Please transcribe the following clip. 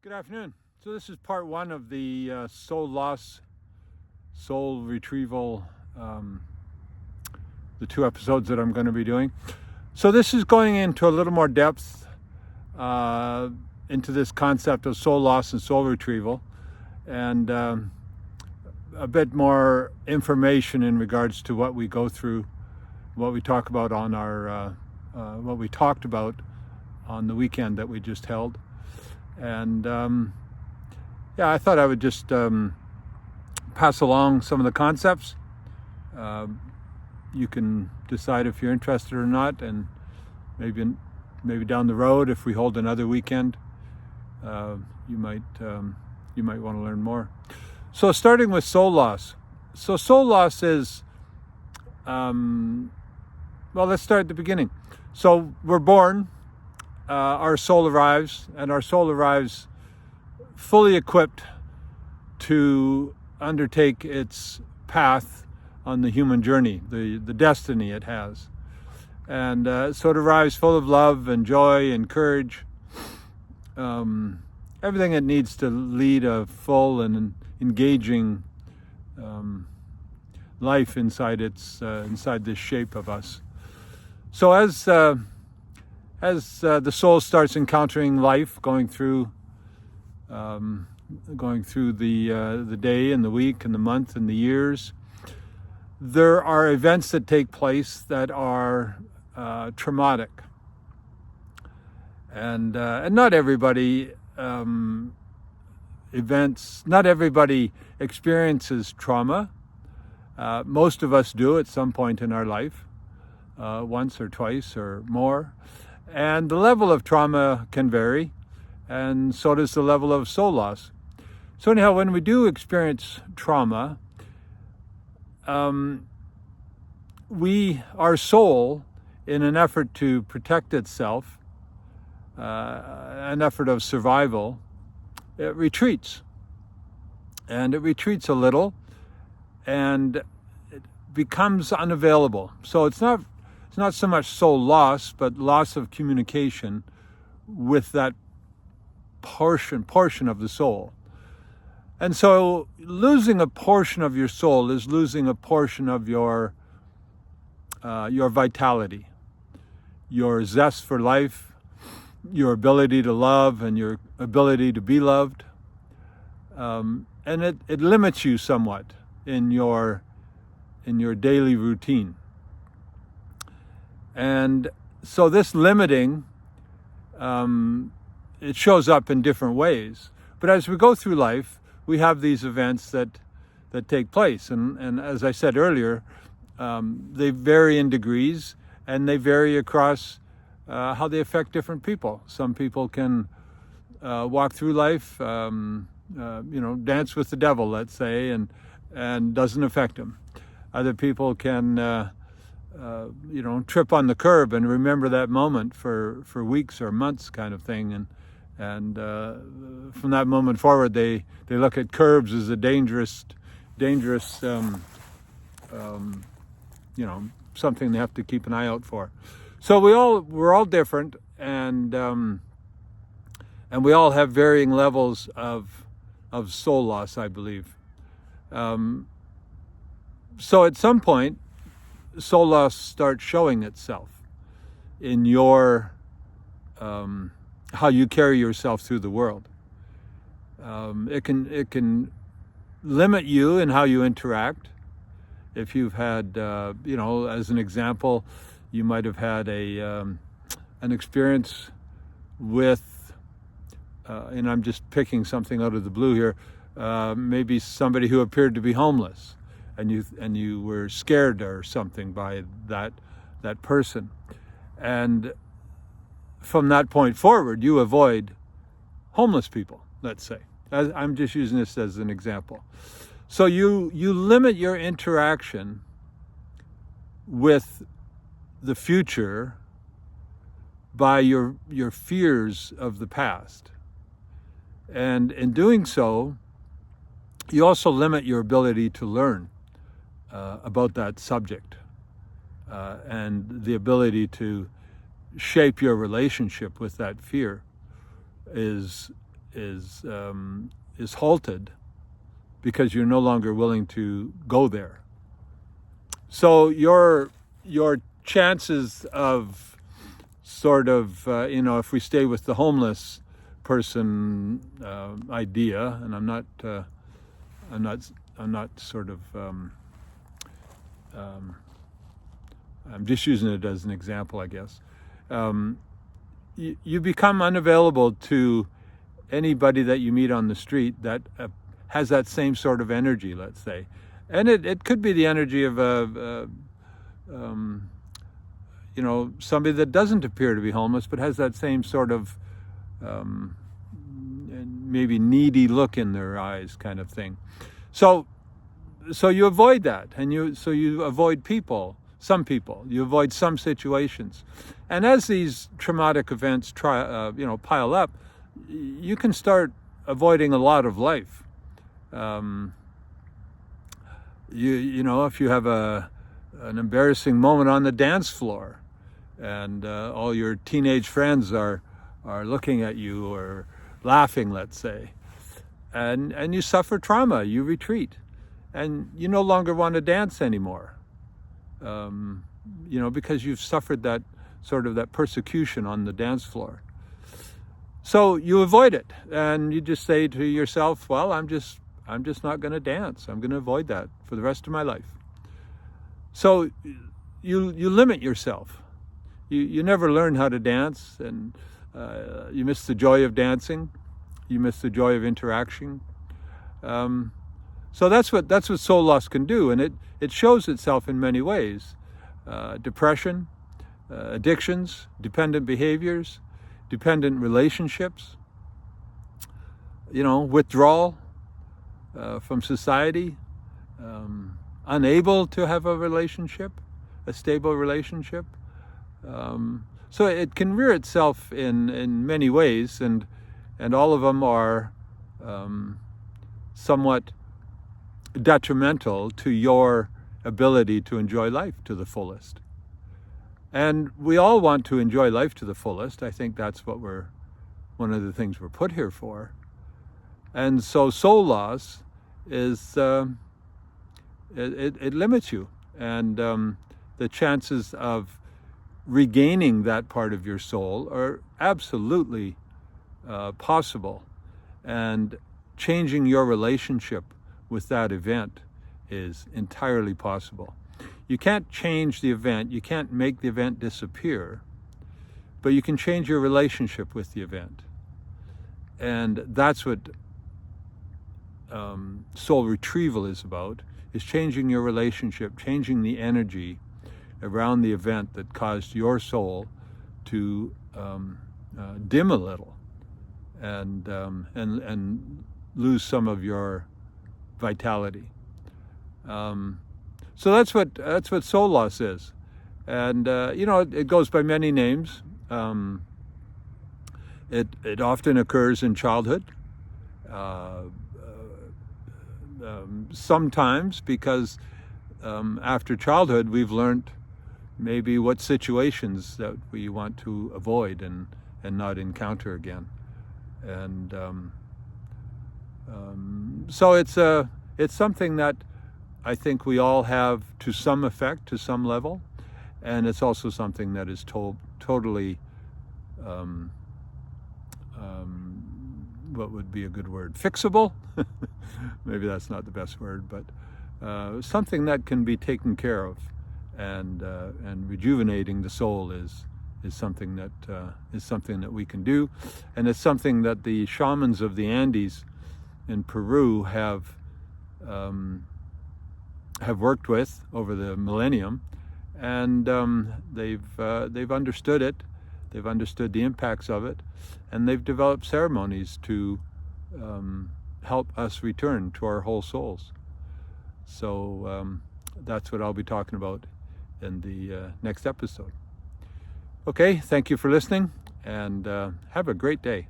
Good afternoon. So this is part one of the soul loss, soul retrieval, the two episodes that I'm going to be doing. So this is going into a little more depth into this concept of soul loss and soul retrieval, and a bit more information in regards to what we go through, what we talk about on our, what we talked about on the weekend that we just held. And I thought I would just pass along some of the concepts. You can decide if you're interested or not, and maybe down the road, if we hold another weekend, you might want to learn more. So starting with soul loss. So soul loss is, let's start at the beginning. So we're born. Our soul arrives, and our soul arrives fully equipped to undertake its path on the human journey, the destiny it has. And so it arrives full of love and joy and courage, everything it needs to lead a full and engaging life inside this shape of us. So as the soul starts encountering life, going through the day and the week and the month and the years, there are events that take place that are traumatic, and not everybody experiences trauma. Most of us do at some point in our life, once or twice or more. And the level of trauma can vary, and so does the level of soul loss. So anyhow, when we do experience trauma, our soul, in an effort to protect itself, an effort of survival, it retreats. And it retreats a little, and it becomes unavailable. So it's not so much soul loss, but loss of communication with that portion of the soul. And so losing a portion of your soul is losing a portion of your vitality, your zest for life, your ability to love and your ability to be loved. And it limits you somewhat in your daily routine. And so this limiting, it shows up in different ways. But as we go through life, we have these events that take place. And as I said earlier, they vary in degrees, and they vary across how they affect different people. Some people can walk through life, dance with the devil, let's say, and doesn't affect them. Other people can trip on the curb and remember that moment for weeks or months, kind of thing, and from that moment forward, they look at curbs as a dangerous, something they have to keep an eye out for. So we're all different, and we all have varying levels of soul loss, I believe. So at some point, soul loss starts showing itself in your how you carry yourself through the world. It can limit you in how you interact. If you've had, as an example, you might have had an experience with, and I'm just picking something out of the blue here, maybe somebody who appeared to be homeless, and you were scared or something by that person, and from that point forward, you avoid homeless people, let's say. I'm just using this as an example. So you limit your interaction with the future by your fears of the past. And in doing so, you also limit your ability to learn about that subject, and the ability to shape your relationship with that fear is is halted because you're no longer willing to go there. So your chances of sort of if we stay with the homeless person idea, and I'm not sort of I'm just using it as an example, I guess. You become unavailable to anybody that you meet on the street that has that same sort of energy, let's say. And it could be the energy of somebody that doesn't appear to be homeless, but has that same sort of maybe needy look in their eyes kind of thing. So you avoid that, and you avoid people, some people. You avoid some situations. And as these traumatic events pile up, you can start avoiding a lot of life. If you have an embarrassing moment on the dance floor, and all your teenage friends are looking at you or laughing, let's say, and you suffer trauma, you retreat, and you no longer want to dance anymore, because you've suffered that sort of that persecution on the dance floor. So you avoid it, and you just say to yourself, well, I'm just not going to dance. I'm going to avoid that for the rest of my life. So you limit yourself. You never learn how to dance, and you miss the joy of dancing. You miss the joy of interaction. So that's what soul loss can do, and it shows itself in many ways: depression, addictions, dependent behaviors, dependent relationships. Withdrawal from society, unable to have a stable relationship. So it can rear itself in many ways, and all of them are somewhat detrimental to your ability to enjoy life to the fullest. And we all want to enjoy life to the fullest. I think that's one of the things we're put here for. And so soul loss is it limits you, and the chances of regaining that part of your soul are absolutely possible, and changing your relationship with that event is entirely possible. You can't change the event, you can't make the event disappear, but you can change your relationship with the event. And that's what soul retrieval is about, is changing your relationship, changing the energy around the event that caused your soul to dim a little, and lose some of your vitality. So that's what soul loss is, and it goes by many names. It often occurs in childhood. Sometimes because after childhood we've learned maybe what situations that we want to avoid and not encounter again, and so it's something that I think we all have to some effect, to some level, and it's also something that is totally what would be a good word? Fixable? Maybe that's not the best word, but something that can be taken care of, and rejuvenating the soul is something that we can do, and it's something that the shamans of the Andes in Peru have worked with over the millennium, and they've understood it. They've understood the impacts of it, and they've developed ceremonies to help us return to our whole souls. So that's what I'll be talking about in the next episode. Okay, thank you for listening, and have a great day.